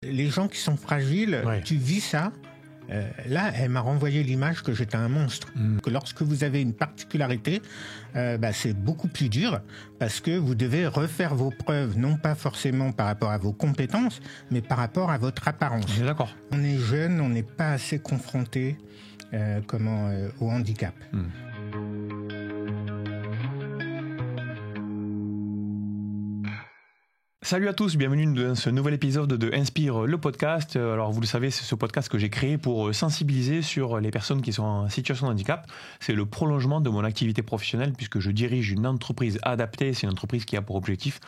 Les gens qui sont fragiles, tu vis ça. Là, elle m'a renvoyé l'image que j'étais un monstre. Que lorsque vous avez une particularité, c'est beaucoup plus dur parce que vous devez refaire vos preuves, non pas forcément par rapport à vos compétences, mais par rapport à votre apparence. On est d'accord. On est jeune, on n'est pas assez confronté au handicap. Salut à tous, bienvenue dans ce nouvel épisode de Inspire le podcast. Alors vous le savez, c'est ce podcast que j'ai créé pour sensibiliser sur les personnes qui sont en situation de handicap. C'est le prolongement de mon activité professionnelle puisque je dirige une entreprise adaptée. C'est une entreprise qui a pour objectif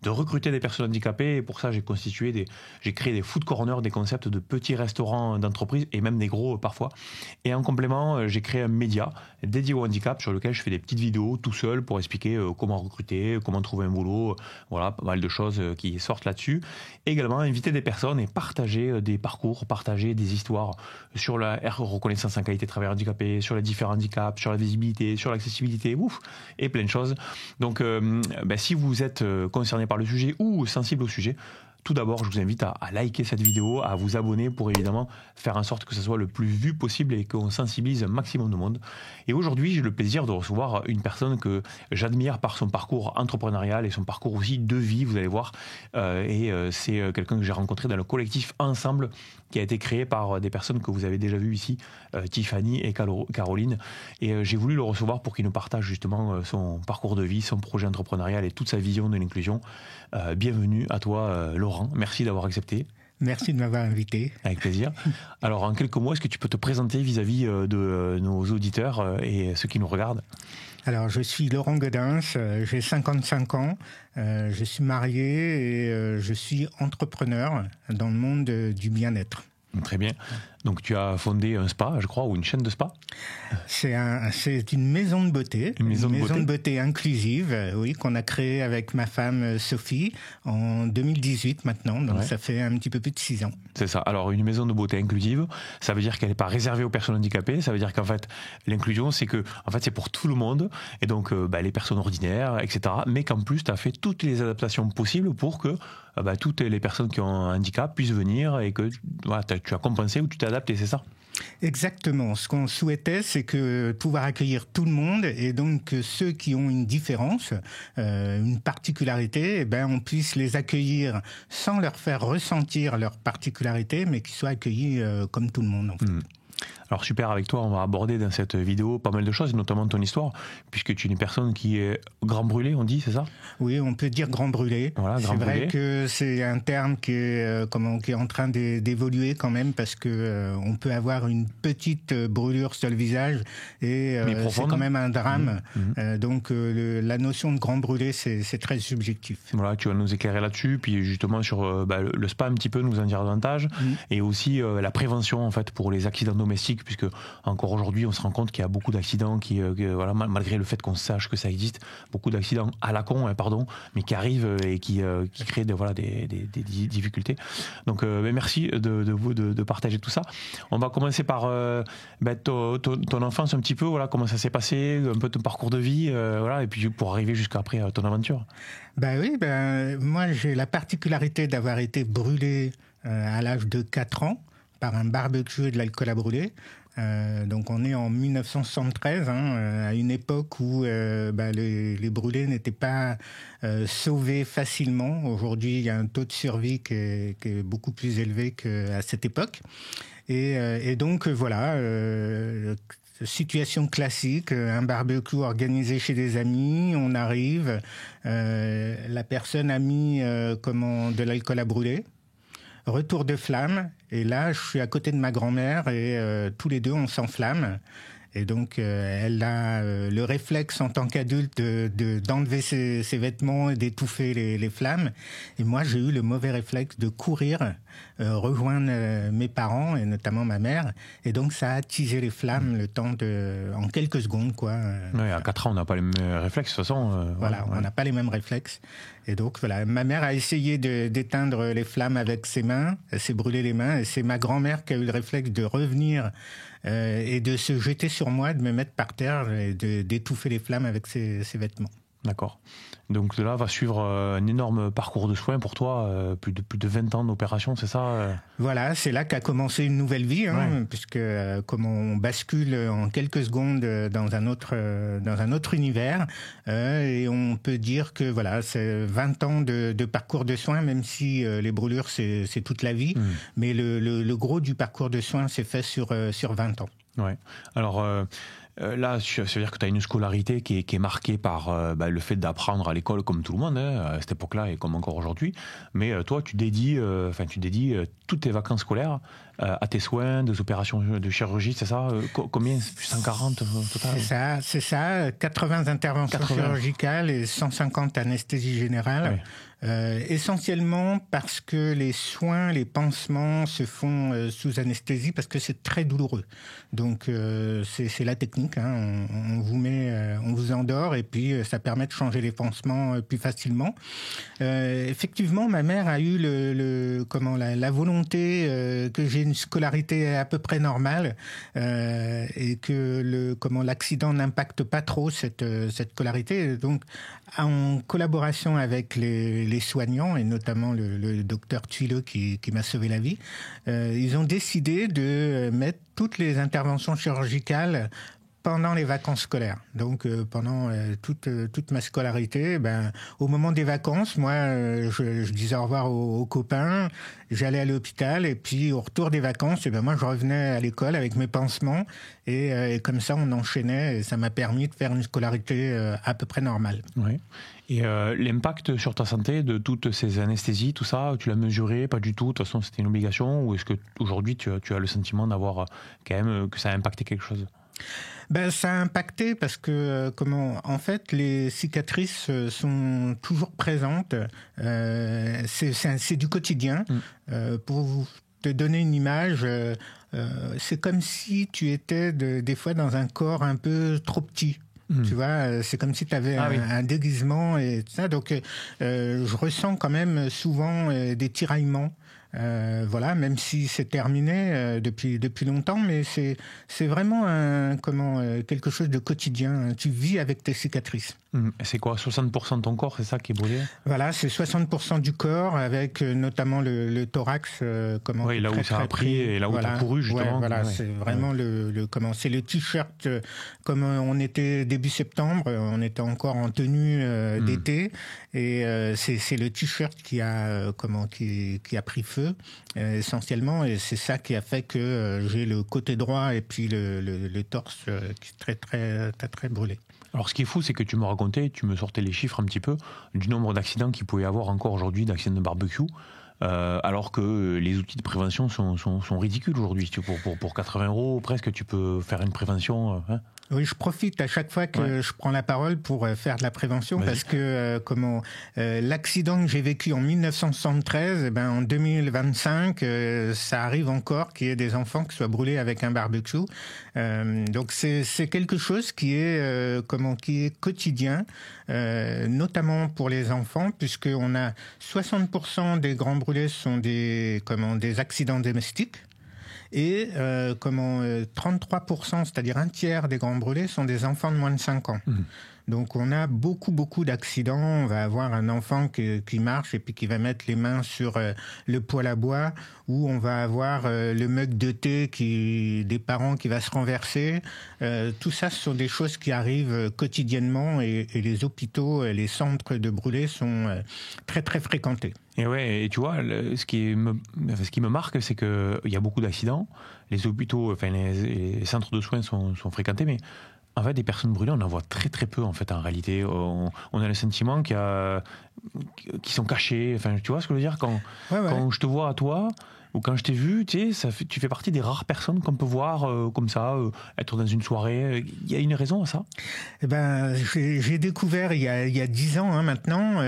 de recruter des personnes handicapées, et pour ça j'ai créé des food corners, des concepts de petits restaurants d'entreprise et même des gros parfois. Et en complément, j'ai créé un média dédié au handicap sur lequel je fais des petites vidéos tout seul pour expliquer comment recruter, comment trouver un boulot, voilà, pas mal de choses qui sortent là-dessus. Également inviter des personnes et partager des parcours, partager des histoires sur la reconnaissance en qualité de travailleur handicapé, sur les différents handicaps, sur la visibilité, sur l'accessibilité, et plein de choses. Donc si vous êtes concerné par le sujet ou sensible au sujet, tout d'abord, je vous invite à liker cette vidéo, à vous abonner pour évidemment faire en sorte que ce soit le plus vu possible et qu'on sensibilise un maximum de monde. Et aujourd'hui, j'ai le plaisir de recevoir une personne que j'admire par son parcours entrepreneurial et son parcours aussi de vie, vous allez voir. C'est quelqu'un que j'ai rencontré dans le collectif Ensemble, qui a été créé par des personnes que vous avez déjà vues ici, Tiffany et Caroline. Et j'ai voulu le recevoir pour qu'il nous partage justement son parcours de vie, son projet entrepreneurial et toute sa vision de l'inclusion. Bienvenue à toi, Laurent. Merci d'avoir accepté. Merci de m'avoir invité. Avec plaisir. Alors, en quelques mots, est-ce que tu peux te présenter vis-à-vis de nos auditeurs et ceux qui nous regardent ? Alors, je suis Laurent Gaudens, j'ai 55 ans, je suis marié et je suis entrepreneur dans le monde du bien-être. Très bien. Donc tu as fondé un spa, je crois, ou une chaîne de spa ? C'est une maison de beauté. Une maison de beauté inclusive, oui, qu'on a créée avec ma femme Sophie en 2018 maintenant, donc ça fait un petit peu plus de 6 ans. C'est ça. Alors une maison de beauté inclusive, ça veut dire qu'elle n'est pas réservée aux personnes handicapées, ça veut dire qu'en fait l'inclusion c'est pour tout le monde, et donc les personnes ordinaires, etc. Mais qu'en plus tu as fait toutes les adaptations possibles pour que toutes les personnes qui ont un handicap puissent venir et que tu as compensé ou tu t'es adapté, c'est ça ? Exactement. Ce qu'on souhaitait, c'est que pouvoir accueillir tout le monde et donc que ceux qui ont une différence, une particularité, on puisse les accueillir sans leur faire ressentir leur particularité, mais qu'ils soient accueillis comme tout le monde en fait. Alors super, avec toi on va aborder dans cette vidéo pas mal de choses, notamment ton histoire, puisque tu es une personne qui est grand brûlé, on dit, c'est ça ? Oui, on peut dire grand brûlé. Voilà, c'est vrai que c'est un terme qui est en train d'évoluer quand même, parce que on peut avoir une petite brûlure sur le visage et c'est quand même un drame. Donc la notion de grand brûlé, c'est très subjectif. Voilà, tu vas nous éclairer là-dessus, puis justement sur le spa un petit peu, nous en dire davantage, et aussi la prévention en fait pour les accidents domestiques, puisque encore aujourd'hui on se rend compte qu'il y a beaucoup d'accidents malgré le fait qu'on sache que ça existe, beaucoup d'accidents à la con, mais qui arrivent et qui créent des difficultés. Donc merci de partager tout ça. On va commencer par ton enfance un petit peu, comment ça s'est passé, un peu ton parcours de vie, et puis pour arriver jusqu'après ton aventure. Moi j'ai la particularité d'avoir été brûlé à l'âge de 4 ans par un barbecue et de l'alcool à brûler. Donc on est en 1973, à une époque où les brûlés n'étaient pas sauvés facilement. Aujourd'hui, il y a un taux de survie qui est beaucoup plus élevé qu'à cette époque. Et donc situation classique, un barbecue organisé chez des amis, on arrive, la personne a mis de l'alcool à brûler. Retour de flamme, et là je suis à côté de ma grand-mère et tous les deux on s'enflamme. Et donc elle a le réflexe en tant qu'adulte d'enlever ses vêtements et d'étouffer les flammes. Et moi j'ai eu le mauvais réflexe de courir, rejoindre mes parents et notamment ma mère. Et donc ça a attisé les flammes le temps en quelques secondes, quoi. À 4 ans on n'a pas les mêmes réflexes de toute façon. On n'a pas les mêmes réflexes. Et donc voilà, ma mère a essayé d'éteindre les flammes avec ses mains, elle s'est brûlé les mains, et c'est ma grand-mère qui a eu le réflexe de revenir et de se jeter sur moi, de me mettre par terre et d'étouffer les flammes avec ses vêtements. D'accord. Donc là, va suivre un énorme parcours de soins pour toi, plus de 20 ans d'opération, c'est ça Voilà, c'est là qu'a commencé une nouvelle vie, puisque comme on bascule en quelques secondes dans un autre univers, et on peut dire que voilà, c'est 20 ans de parcours de soins, même si les brûlures c'est toute la vie, mais le gros du parcours de soins s'est fait sur 20 ans. Ouais. Alors là, ça veut dire que tu as une scolarité qui est marquée par le fait d'apprendre à l'école comme tout le monde, à cette époque-là et comme encore aujourd'hui. Mais toi, tu dédies toutes tes vacances scolaires à tes soins, des opérations de chirurgie, c'est ça Combien 140 au total C'est ça. 80 interventions chirurgicales et 150 anesthésies générales. Ouais. Essentiellement parce que les soins, les pansements se font sous anesthésie parce que c'est très douloureux. Donc c'est la technique. On vous endort et puis ça permet de changer les pansements plus facilement. Effectivement, ma mère a eu la volonté que j'ai une scolarité à peu près normale et que l'accident n'impacte pas trop cette scolarité. Donc en collaboration avec les soignants et notamment le docteur Tuileux qui m'a sauvé la vie, ils ont décidé de mettre toutes les interventions chirurgicales pendant les vacances scolaires. Donc pendant toute ma scolarité, au moment des vacances, moi je disais au revoir aux copains, j'allais à l'hôpital et puis au retour des vacances, moi je revenais à l'école avec mes pansements et comme ça on enchaînait et ça m'a permis de faire une scolarité à peu près normale. Oui. Et l'impact sur ta santé de toutes ces anesthésies, tout ça, tu l'as mesuré? Pas du tout, de toute façon c'était une obligation, ou est-ce qu'aujourd'hui tu as le sentiment d'avoir quand même que ça a impacté quelque chose? Ça a impacté parce que en fait les cicatrices sont toujours présentes. C'est du quotidien. Pour te donner une image, c'est comme si tu étais des fois dans un corps un peu trop petit. Tu vois, c'est comme si tu avais un déguisement et tout ça. Donc, je ressens quand même souvent des tiraillements. Même si c'est terminé depuis longtemps, mais c'est vraiment quelque chose de quotidien. Tu vis avec tes cicatrices. C'est quoi, 60% de ton corps, c'est ça qui est brûlé? Voilà, c'est 60% du corps, avec notamment le thorax. Oui, là où ça a pris et là où tu as couru, justement. C'est vraiment c'est le t-shirt, comme on était début septembre, on était encore en tenue d'été, et c'est le t-shirt qui a pris feu, essentiellement, et c'est ça qui a fait que j'ai le côté droit et puis le torse qui est très brûlé. Alors ce qui est fou, c'est que tu me sortais les chiffres un petit peu du nombre d'accidents qu'il pouvait y avoir encore aujourd'hui, d'accidents de barbecue, alors que les outils de prévention sont ridicules aujourd'hui. Pour 80 € presque, tu peux faire une prévention. Oui, je profite à chaque fois que je prends la parole pour faire de la prévention. Vas-y. Parce que l'accident que j'ai vécu en 1973, en 2025, ça arrive encore qu'il y ait des enfants qui soient brûlés avec un barbecue. Donc c'est quelque chose qui est quotidien, notamment pour les enfants, puisque on a 60% des grands brûlés sont des accidents domestiques. Et 33%, c'est-à-dire un tiers des grands brûlés, sont des enfants de moins de 5 ans. Donc on a beaucoup d'accidents. On va avoir un enfant qui marche et puis qui va mettre les mains sur le poêle à bois, ou on va avoir le mug de thé des parents qui va se renverser. Tout ça, ce sont des choses qui arrivent quotidiennement, et les hôpitaux, les centres de brûlés sont très fréquentés. Et tu vois, ce qui me marque, c'est qu'il y a beaucoup d'accidents. Les hôpitaux, les centres de soins sont fréquentés, mais en fait, des personnes brûlées, on en voit très peu, en fait, en réalité. On a le sentiment qu'ils sont cachés. Enfin, tu vois ce que je veux dire? Quand je te vois à toi, ou quand je t'ai vu, tu fais partie des rares personnes qu'on peut voir comme ça, être dans une soirée. Il y a une raison à ça? J'ai découvert il y a 10 ans maintenant,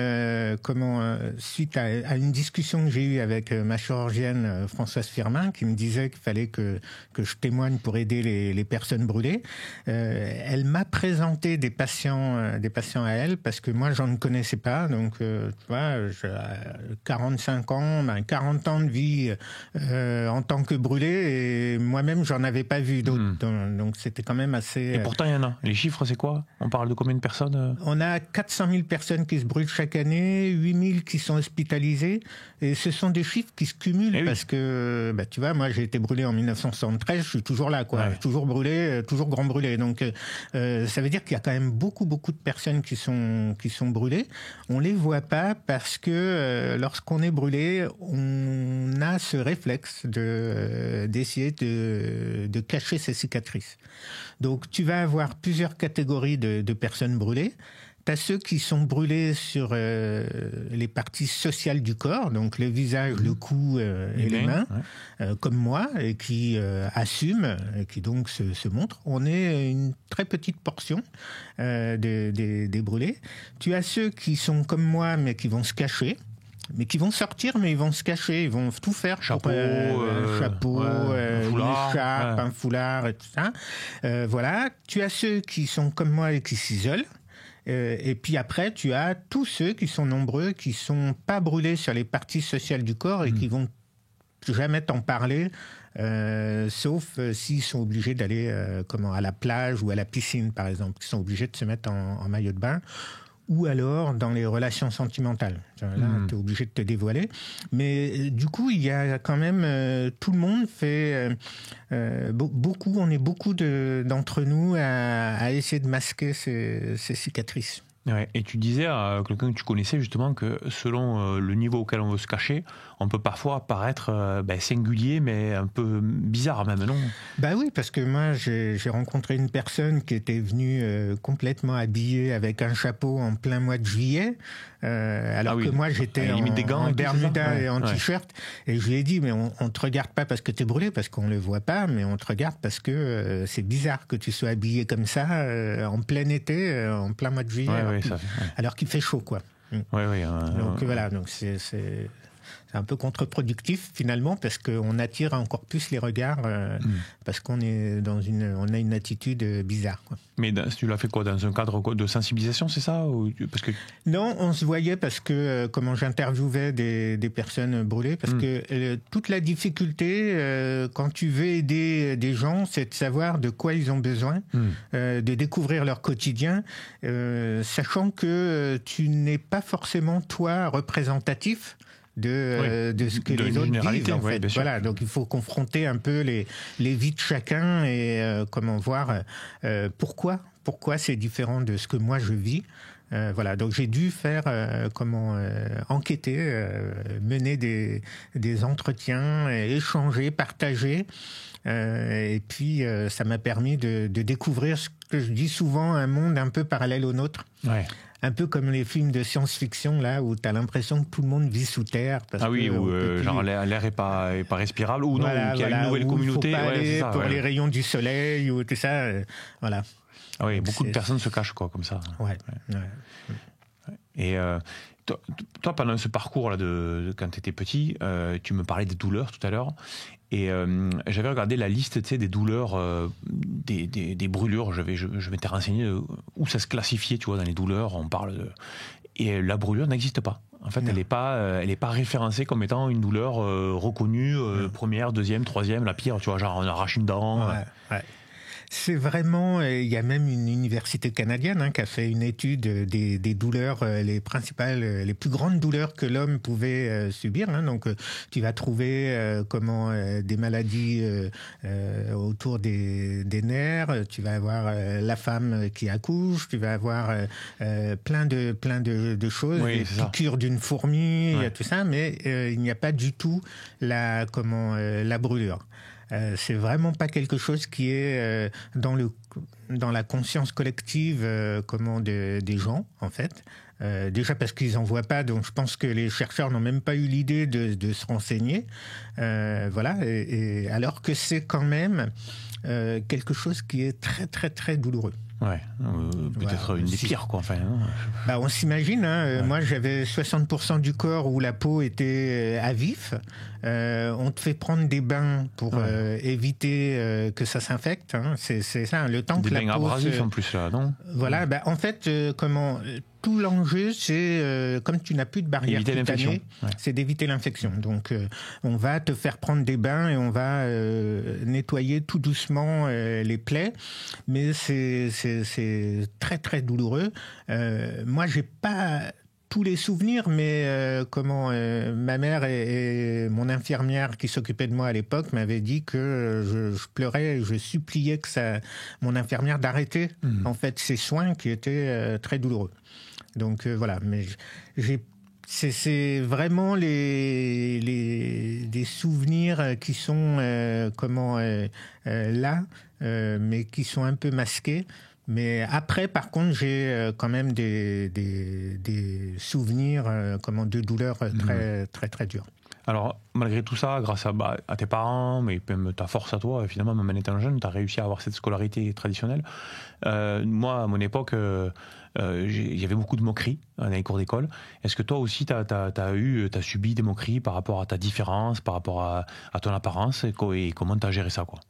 suite à une discussion que j'ai eue avec ma chirurgienne Françoise Firmin, qui me disait qu'il fallait que je témoigne pour aider les personnes brûlées. Elle m'a présenté des patients à elle, parce que moi j'en connaissais pas. Donc tu vois, j'ai 45 ans, 40 ans de vie en tant que brûlés, et moi-même, j'en avais pas vu d'autres. Donc, c'était quand même assez... Et pourtant, il y en a. Les chiffres, c'est quoi? On parle de combien de personnes? On a 400 000 personnes qui se brûlent chaque année, 8 000 qui sont hospitalisées, et ce sont des chiffres qui se cumulent, parce que, tu vois, moi, j'ai été brûlé en 1973, je suis toujours là, quoi. Toujours brûlé, toujours grand brûlé. Donc, ça veut dire qu'il y a quand même beaucoup de personnes qui sont brûlées. On les voit pas parce que lorsqu'on est brûlé, on a ce réflexe d'essayer de cacher ses cicatrices. Donc, tu vas avoir plusieurs catégories de personnes brûlées. T'as ceux qui sont brûlés sur les parties sociales du corps, donc le visage, le cou et les mains, comme moi, et qui assument, et qui donc se montrent. On est une très petite portion des brûlés. Tu as ceux qui sont comme moi, mais qui vont se cacher. Mais qui vont sortir, mais ils vont se cacher, ils vont tout faire. Chapeau, une écharpe, un foulard et tout ça. Voilà. Tu as ceux qui sont comme moi et qui s'isolent. Et puis après, tu as tous ceux qui sont nombreux, qui sont pas brûlés sur les parties sociales du corps et qui vont jamais t'en parler, sauf s'ils sont obligés d'aller à la plage ou à la piscine, par exemple, qui sont obligés de se mettre en maillot de bain. Ou alors dans les relations sentimentales. Là, tu es obligé de te dévoiler. Mais du coup, il y a quand même... tout le monde fait... beaucoup, on est beaucoup d'entre nous à essayer de masquer ces cicatrices. Ouais, et tu disais à quelqu'un que tu connaissais justement que selon le niveau auquel on veut se cacher, on peut parfois paraître singulier, mais un peu bizarre même, non? Bah oui, parce que moi j'ai rencontré une personne qui était venue complètement habillée avec un chapeau en plein mois de juillet, alors que moi j'étais en bermuda et en t-shirt, et je lui ai dit mais on te regarde pas parce que t'es brûlé, parce qu'on le voit pas, mais on te regarde parce que c'est bizarre que tu sois habillé comme ça en plein été, en plein mois de juillet. Alors qu'il fait chaud, quoi. Donc voilà, donc c'est un peu contre-productif finalement parce qu'on attire encore plus les regards parce qu'on est on a une attitude bizarre, quoi. Mais tu l'as fait quoi, dans un cadre de sensibilisation, c'est ça, ou parce que... Non, on se voyait parce que comment j'interviewais des personnes brûlées, parce que toute la difficulté quand tu veux aider des gens, c'est de savoir de quoi ils ont besoin, de découvrir leur quotidien, sachant que tu n'es pas forcément toi représentatif de ce que les autres vivent, en fait. Voilà, donc il faut confronter un peu les vies de chacun et comment voir pourquoi c'est différent de ce que moi je vis. Voilà, donc j'ai dû faire enquêter, mener des entretiens, échanger, partager. Et puis ça m'a permis de découvrir ce que je dis souvent, un monde un peu parallèle au nôtre. Ouais. Un peu comme les films de science-fiction, là, où tu as l'impression que tout le monde vit sous terre. Parce genre l'air est pas respirable, ou voilà, non, qu'il y a une nouvelle communauté. Il faut pas aller pour les rayons du soleil, ou tout ça. Voilà. Ah oui, beaucoup de personnes se cachent, quoi, comme ça. Ouais. Et toi, pendant ce parcours-là, quand tu étais petit, tu me parlais des douleurs tout à l'heure. Et j'avais regardé la liste, tu sais, des douleurs, des brûlures. Je m'étais renseigné où ça se classifiait, tu vois, dans les douleurs. On parle de... Et la brûlure n'existe pas. En fait, elle n'est pas référencée comme étant une douleur reconnue, première, deuxième, troisième, la pire, tu vois, genre on arrache une dent. Ouais. C'est vraiment, il y a même une université canadienne qui a fait une étude des douleurs, les plus grandes douleurs que l'homme pouvait subir. Donc, tu vas trouver des maladies autour des nerfs. Tu vas avoir la femme qui accouche. Tu vas avoir plein de choses, des piqûres d'une fourmi, tout ça. Mais il n'y a pas du tout la brûlure. C'est vraiment pas quelque chose qui est dans la conscience collective des gens, en fait. Déjà parce qu'ils en voient pas, donc je pense que les chercheurs n'ont même pas eu l'idée de se renseigner. Voilà, et alors que c'est quand même quelque chose qui est très très très douloureux. Ouais, peut-être une des pires, quoi. Enfin, on s'imagine. Moi, j'avais 60% du corps où la peau était à vif. On te fait prendre des bains pour éviter que ça s'infecte. C'est ça. Le temps des que la bains peau abrasifs en plus là, non? Voilà. En fait, tout l'enjeu, c'est comme tu n'as plus de barrière cutanée, c'est d'éviter l'infection. Donc, on va te faire prendre des bains et on va nettoyer tout doucement les plaies, mais c'est très très douloureux. Moi, j'ai pas tous les souvenirs, mais ma mère et mon infirmière qui s'occupait de moi à l'époque m'avaient dit que je pleurais, je suppliais mon infirmière d'arrêter en fait ces soins qui étaient très douloureux. Donc voilà, mais c'est vraiment des souvenirs qui sont là, mais qui sont un peu masqués. Mais après, par contre, j'ai quand même des souvenirs de douleurs très, très, très dures. Alors, malgré tout ça, grâce à tes parents, mais même ta force à toi, finalement, même en étant jeune, tu as réussi à avoir cette scolarité traditionnelle. Moi, à mon époque, il y avait beaucoup de moqueries dans les cours d'école. Est-ce que toi aussi, tu as subi des moqueries par rapport à ta différence, par rapport à ton apparence, et comment tu as géré ça, quoi?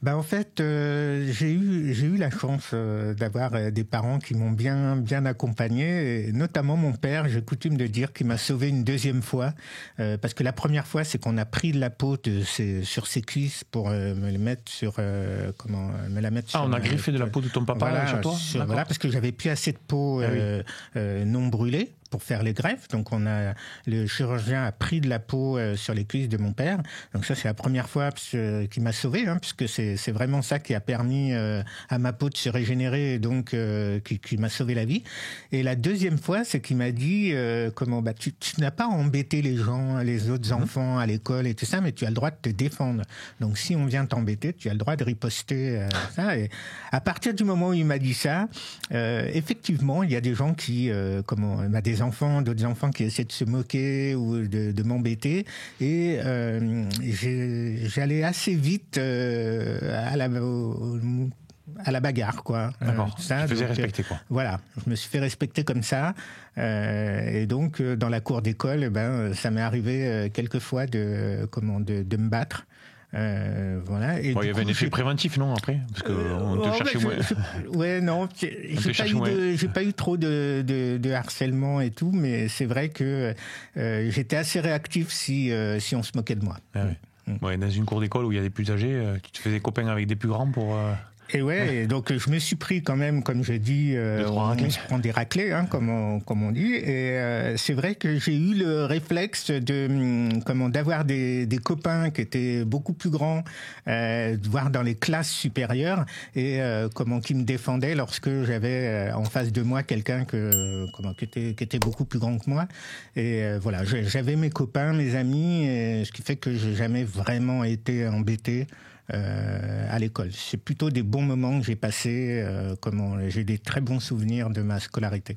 En fait, j'ai eu la chance d'avoir des parents qui m'ont bien accompagné, et notamment mon père. J'ai coutume de dire qu'il m'a sauvé une deuxième fois, parce que la première fois, c'est qu'on a pris de la peau sur ses cuisses pour me la mettre sur on a griffé de la peau de ton papa sur toi. Voilà, parce que j'avais plus assez de peau non brûlée pour faire les greffes. Donc le chirurgien a pris de la peau sur les cuisses de mon père. Donc ça, c'est la première fois qu'il m'a sauvé, puisque c'est vraiment ça qui a permis à ma peau de se régénérer, et donc qui m'a sauvé la vie. Et la deuxième fois, c'est qu'il m'a dit tu n'as pas embêté les gens, les autres enfants à l'école et tout ça, mais tu as le droit de te défendre. Donc si on vient t'embêter, tu as le droit de riposter ça. Et à partir du moment où il m'a dit ça, effectivement, il y a des gens qui d'autres enfants qui essaient de se moquer ou de m'embêter, et j'allais assez vite à la bagarre, quoi. D'accord. Tu faisais respecter, quoi. Voilà, je me suis fait respecter comme ça, et donc dans la cour d'école, ça m'est arrivé quelquefois de me battre. Voilà. Et il y avait un effet préventif, non, après, parce que on te cherchait moins. Non, j'ai pas eu trop de harcèlement et tout, mais c'est vrai que j'étais assez réactif si on se moquait de moi. Ah oui. Ouais, dans une cour d'école où il y a des plus âgés, tu te faisais copain avec des plus grands pour. Et donc je me suis pris quand même, comme j'ai dit, on se prend des raclées, comme on dit. Et c'est vrai que j'ai eu le réflexe d'avoir des copains qui étaient beaucoup plus grands, voire dans les classes supérieures, et qui me défendaient lorsque j'avais en face de moi quelqu'un qui était beaucoup plus grand que moi. Et voilà, j'avais mes copains, mes amis, et ce qui fait que j'ai jamais vraiment été embêté à l'école. C'est plutôt des bons moments que j'ai passés, j'ai des très bons souvenirs de ma scolarité.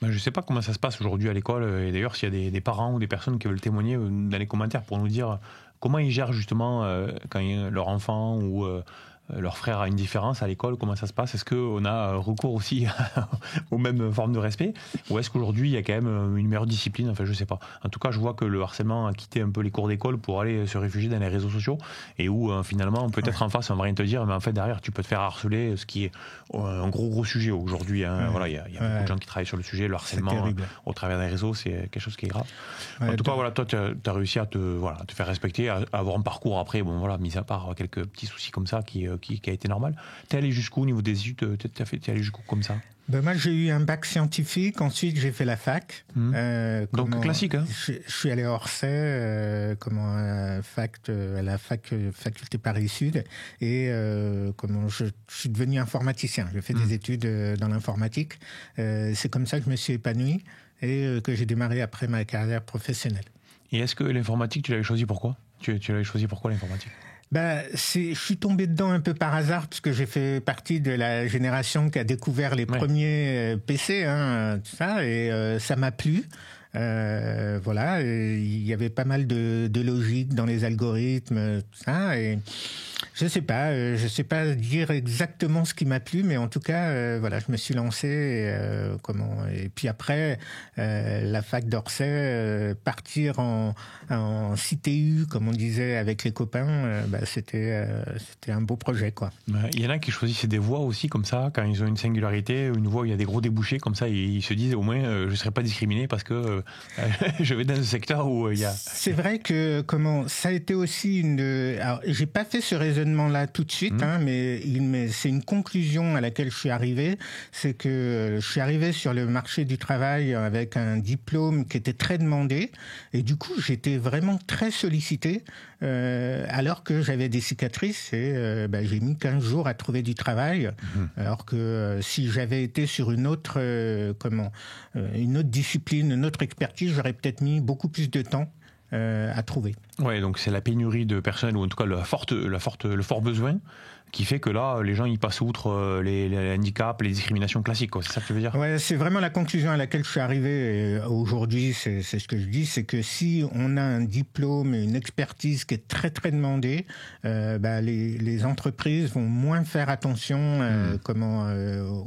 Je ne sais pas comment ça se passe aujourd'hui à l'école, et d'ailleurs s'il y a des parents ou des personnes qui veulent témoigner dans les commentaires pour nous dire comment ils gèrent justement quand leur enfant ou leur frère a une différence à l'école, comment ça se passe? Est-ce qu'on a recours aussi aux mêmes formes de respect, ou est-ce qu'aujourd'hui il y a quand même une meilleure discipline? Enfin, je sais pas. En tout cas, je vois que le harcèlement a quitté un peu les cours d'école pour aller se réfugier dans les réseaux sociaux, et où finalement peut-être en face on va rien te dire, mais en fait derrière tu peux te faire harceler, ce qui est un gros sujet aujourd'hui. Voilà, il y a beaucoup de gens qui travaillent sur le sujet. Le harcèlement au travers des réseaux, c'est quelque chose qui est grave. En tout cas, voilà, toi tu as réussi à te faire respecter, à avoir un parcours après, mis à part quelques petits soucis comme ça qui a été normal. T'es allé jusqu'où au niveau des études? T'es allé jusqu'où comme ça? Moi, j'ai eu un bac scientifique. Ensuite, j'ai fait la fac. Donc classique, hein? Je suis allé à Orsay, à la faculté Paris-Sud, et je suis devenu informaticien. J'ai fait des études dans l'informatique. C'est comme ça que je me suis épanoui et que j'ai démarré après ma carrière professionnelle. Et est-ce que l'informatique, tu l'avais choisi pourquoi? Tu l'avais choisi pourquoi l'informatique? Je suis tombé dedans un peu par hasard, parce que j'ai fait partie de la génération qui a découvert les premiers PC, tout ça, et ça m'a plu. Voilà, il y avait pas mal de logique dans les algorithmes, tout ça, et Je sais pas dire exactement ce qui m'a plu, mais en tout cas, voilà, je me suis lancé. Et puis après, la fac d'Orsay, partir en CTU, comme on disait avec les copains, c'était un beau projet, quoi. Il y en a qui choisissent des voies aussi comme ça, quand ils ont une singularité, une voie où il y a des gros débouchés comme ça, ils se disent au moins je ne serai pas discriminé parce que je vais dans un secteur où il y a... C'est vrai que ça a été aussi alors, j'ai pas fait ce raisonnement-là tout de suite, mais c'est une conclusion à laquelle je suis arrivé, c'est que je suis arrivé sur le marché du travail avec un diplôme qui était très demandé, et du coup j'étais vraiment très sollicité, alors que j'avais des cicatrices et j'ai mis 15 jours à trouver du travail, alors que si j'avais été sur une autre discipline, une autre expertise, j'aurais peut-être mis beaucoup plus de temps à trouver. Ouais, donc c'est la pénurie de personnel, ou en tout cas le fort besoin, qui fait que là, les gens ils passent outre les handicaps, les discriminations classiques, quoi. C'est ça que tu veux dire ? Ouais, c'est vraiment la conclusion à laquelle je suis arrivé. Et aujourd'hui, c'est ce que je dis, c'est que si on a un diplôme et une expertise qui est très très demandée, les entreprises vont moins faire attention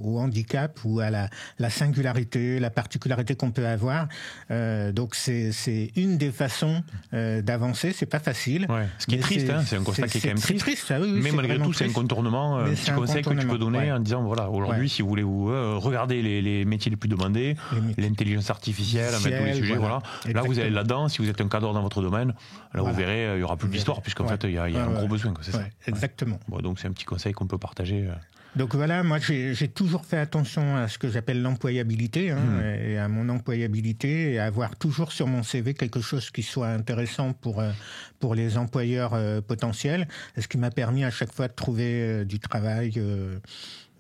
au handicap ou à la singularité, la particularité qu'on peut avoir. Donc c'est une des façons d'avancer. C'est pas facile. Ouais. Ce qui est triste, c'est un constat qui est quand même triste. Ça, oui, mais malgré tout, c'est un contournement, un petit conseil que tu peux donner en disant voilà, aujourd'hui, si vous voulez regarder les métiers les plus demandés, l'intelligence artificielle, tous les sujets, voilà. Là, vous allez là-dedans. Si vous êtes un cadre dans votre domaine, là, vous verrez, il y aura plus d'histoire, puisqu'en fait, il y a un gros besoin, quoi, c'est ça. Exactement. Bon, donc, c'est un petit conseil qu'on peut partager. Donc voilà, moi j'ai toujours fait attention à ce que j'appelle l'employabilité, et à mon employabilité, et à avoir toujours sur mon CV quelque chose qui soit intéressant pour les employeurs potentiels, ce qui m'a permis à chaque fois de trouver du travail.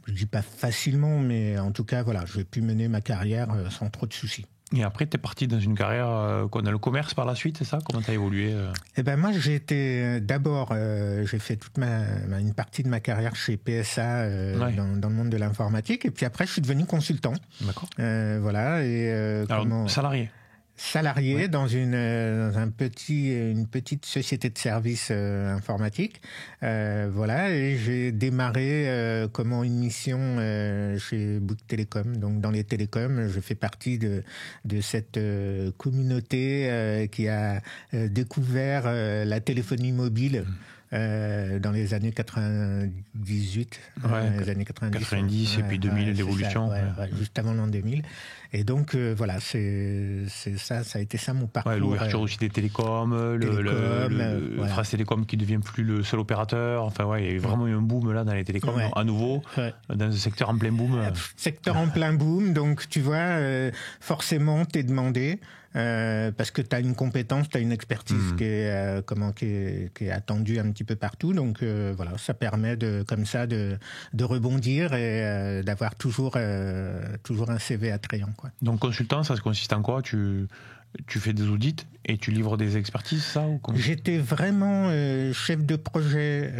Je dis pas facilement, mais en tout cas voilà, j'ai pu mener ma carrière sans trop de soucis. Et après, tu es parti dans une carrière dans le commerce par la suite, c'est ça ? Comment tu as évolué ? Moi, j'ai été d'abord, j'ai fait une partie de ma carrière chez PSA dans le monde de l'informatique, et puis après, je suis devenu consultant. D'accord. Voilà. Alors, salarié dans une petite société de services informatiques, voilà, et j'ai démarré une mission chez Bouygues Télécom. Donc dans les télécoms, je fais partie de cette communauté qui a découvert la téléphonie mobile. Dans les années 98, les années 90 et puis 2000, l'évolution. Juste avant l'an 2000. Et donc, voilà, c'est ça a été ça mon parcours. L'ouverture aussi des télécoms, France Télécom qui ne devient plus le seul opérateur. Enfin, il y a eu vraiment eu un boom là dans les télécoms, à nouveau, dans un secteur en plein boom. Secteur en plein boom, donc tu vois, forcément, t'es demandé. Parce que tu as une compétence, tu as une expertise qui est attendue un petit peu partout. Donc voilà, ça permet de rebondir et d'avoir toujours un CV attrayant, quoi. Donc consultant, ça consiste en quoi ? Tu fais des audits et tu livres des expertises, ça ou comment ? J'étais vraiment chef de projet,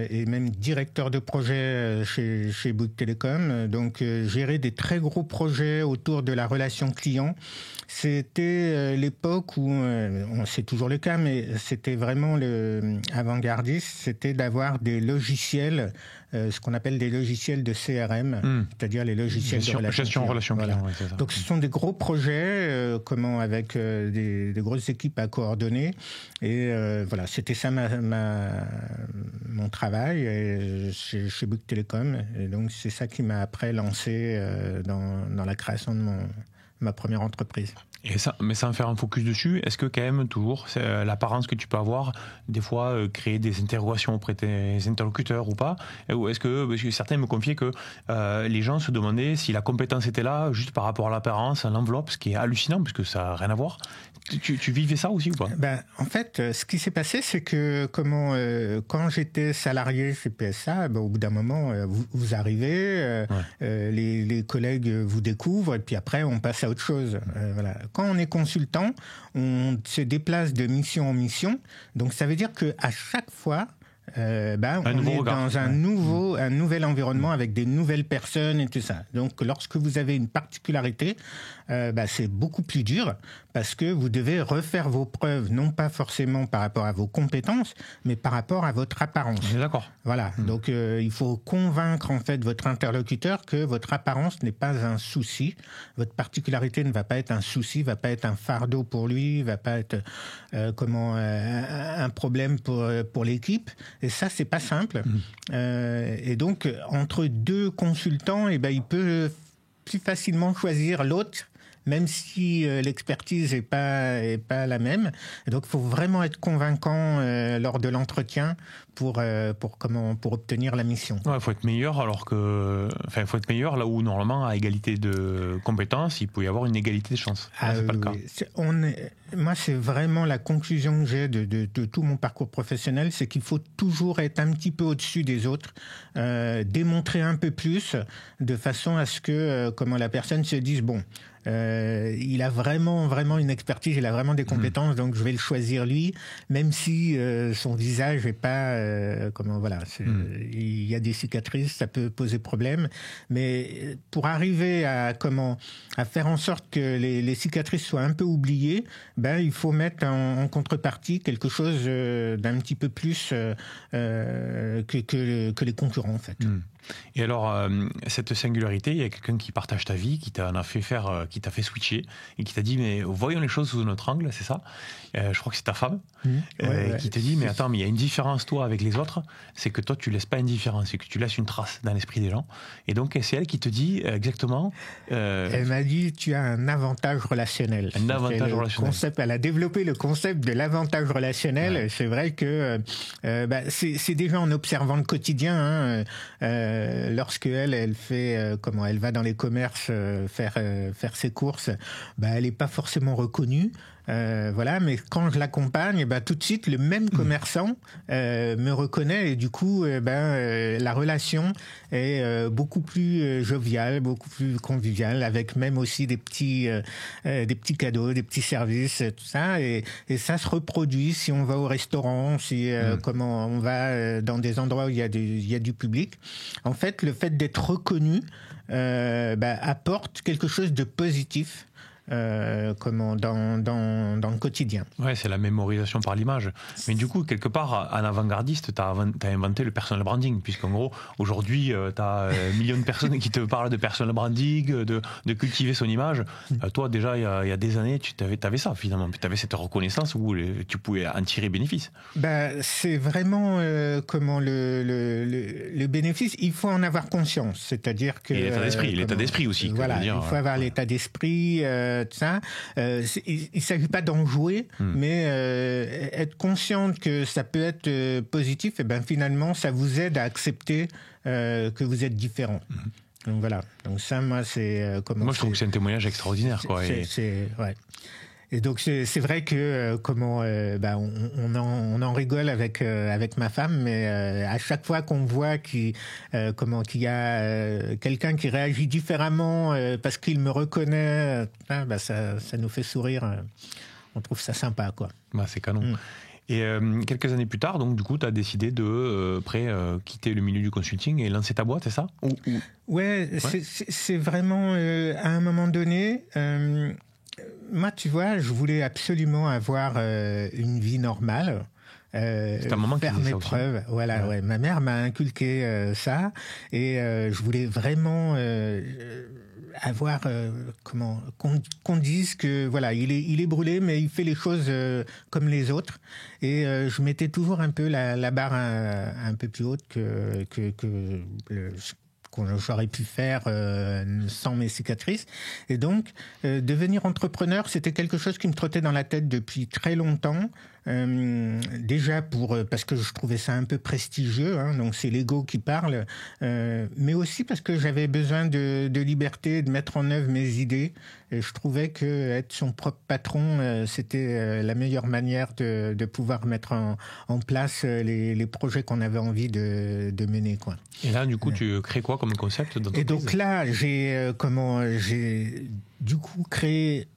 et même directeur de projet chez Bouygues Télécom. Donc gérer des très gros projets autour de la relation client. C'était l'époque où, c'est toujours le cas, mais c'était vraiment le avant-gardiste, c'était d'avoir des logiciels, ce qu'on appelle des logiciels de CRM, c'est-à-dire les logiciels de relation client. Ouais, c'est ça. Donc ce sont des gros projets, avec des grosses équipes à coordonner, et voilà, c'était ça mon travail chez Bouygues Télécom, et donc c'est ça qui m'a après lancé dans la création de ma première entreprise. Mais sans faire un focus dessus, est-ce que quand même toujours l'apparence que tu peux avoir, des fois créer des interrogations auprès de tes interlocuteurs ou pas, ou parce que certains me confiaient que les gens se demandaient si la compétence était là juste par rapport à l'apparence, à l'enveloppe, ce qui est hallucinant parce que ça n'a rien à voir. Tu vivais ça aussi ou pas ? En fait, ce qui s'est passé, c'est que quand j'étais salarié chez PSA, au bout d'un moment, vous arrivez, les collègues vous découvrent, et puis après, on passe à autre chose. Voilà. Quand on est consultant, on se déplace de mission en mission. Donc, ça veut dire qu'à chaque fois, on est dans un nouvel environnement avec des nouvelles personnes et tout ça. Donc, lorsque vous avez une particularité, c'est beaucoup plus dur parce que vous devez refaire vos preuves, non pas forcément par rapport à vos compétences, mais par rapport à votre apparence. D'accord. Voilà. Donc, il faut convaincre en fait votre interlocuteur que votre apparence n'est pas un souci. Votre particularité ne va pas être un souci, va pas être un fardeau pour lui, va pas être un problème pour l'équipe. Et ça, c'est pas simple. Et donc, entre deux consultants, il peut plus facilement choisir l'autre, même si l'expertise est pas la même. Et donc, il faut vraiment être convaincant lors de l'entretien pour obtenir la mission. Ouais, faut être meilleur faut être meilleur là où normalement à égalité de compétences, il peut y avoir une égalité de chances. Là, c'est pas le cas. Moi, c'est vraiment la conclusion que j'ai de tout mon parcours professionnel, c'est qu'il faut toujours être un petit peu au-dessus des autres, démontrer un peu plus, de façon à ce que la personne se dise il a vraiment une expertise, il a vraiment des compétences, donc je vais le choisir lui, même si son visage est pas il y a des cicatrices, ça peut poser problème, mais pour arriver à faire en sorte que les cicatrices soient un peu oubliées, il faut mettre en contrepartie quelque chose d'un petit peu plus que les concurrents en fait. Et alors, cette singularité, il y a quelqu'un qui partage ta vie, qui t'a fait switcher et qui t'a dit mais voyons les choses sous un autre angle, c'est ça. Je crois que c'est ta femme qui te dit mais attends, mais il y a une différence toi avec les autres, c'est que toi tu laisses pas indifférent, c'est que tu laisses une trace dans l'esprit des gens. Et donc c'est elle qui te dit exactement. Elle m'a dit tu as un avantage relationnel. Un avantage relationnel. Elle a développé le concept de l'avantage relationnel. Ouais. C'est vrai que c'est déjà en observant le quotidien. Lorsque elle fait elle va dans les commerces faire ses courses, elle est pas forcément reconnue. Mais quand je l'accompagne, tout de suite le même commerçant me reconnaît et du coup la relation est beaucoup plus joviale, beaucoup plus conviviale, avec même aussi des petits cadeaux, des petits services, tout ça, et ça se reproduit si on va au restaurant, si on va dans des endroits où il y a du public. En fait, le fait d'être reconnu apporte quelque chose de positif. Dans le quotidien. Ouais, c'est la mémorisation par l'image. Mais du coup, quelque part, en avant-gardiste, t'as inventé le personal branding, puisqu'en gros, aujourd'hui, t'as millions de personnes qui te parlent de personal branding, de cultiver son image. Toi, déjà, il y a des années, t'avais ça, finalement. Tu avais cette reconnaissance où tu pouvais en tirer bénéfice. C'est vraiment le bénéfice. Il faut en avoir conscience. C'est-à-dire que... Et l'état d'esprit aussi. Voilà, il faut avoir l'état d'esprit... tout ça. Il ne s'agit pas d'en jouer, mais être consciente que ça peut être positif, et finalement, ça vous aide à accepter que vous êtes différent. Donc voilà. Donc ça, moi, c'est... moi, je trouve que c'est un témoignage extraordinaire. Ouais. Et donc c'est vrai que on en rigole avec ma femme, mais à chaque fois qu'on voit qu'il y a quelqu'un qui réagit différemment parce qu'il me reconnaît, ça nous fait sourire. On trouve ça sympa, quoi. C'est canon. Et quelques années plus tard, donc du coup, tu as décidé de quitter le milieu du consulting et lancer ta boîte, c'est ça? Ouais, c'est vraiment à un moment donné. Moi, tu vois, je voulais absolument avoir une vie normale. C'est un moment faire mes preuves. Voilà, ouais. Ma mère m'a inculqué ça, et je voulais vraiment avoir qu'on dise que voilà, il est brûlé, mais il fait les choses comme les autres. Et je mettais toujours un peu la barre un peu plus haute que j'aurais pu faire sans mes cicatrices. Et donc, devenir entrepreneur, c'était quelque chose qui me trottait dans la tête depuis très longtemps. Déjà parce que je trouvais ça un peu prestigieux, donc c'est l'ego qui parle, mais aussi parce que j'avais besoin de liberté, de mettre en œuvre mes idées. Et je trouvais que être son propre patron, c'était la meilleure manière de pouvoir mettre en place les projets qu'on avait envie de mener, quoi. Et là, du coup, tu crées quoi comme concept d'entreprise? Et donc là, j'ai du coup créé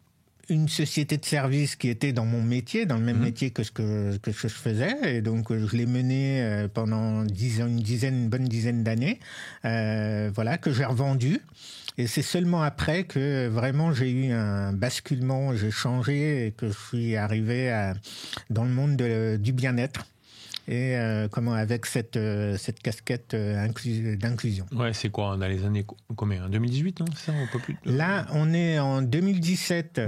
une société de service qui était dans mon métier, dans le même métier que ce que je faisais. Et donc, je l'ai menée pendant une bonne dizaine d'années, voilà, que j'ai revendue. Et c'est seulement après que vraiment j'ai eu un basculement, j'ai changé et que je suis arrivé dans le monde du bien-être. Et avec cette casquette d'inclusion. Ouais, c'est quoi, dans les années combien, en 2018, non, c'est ça, un peu plus Là, on est en 2017.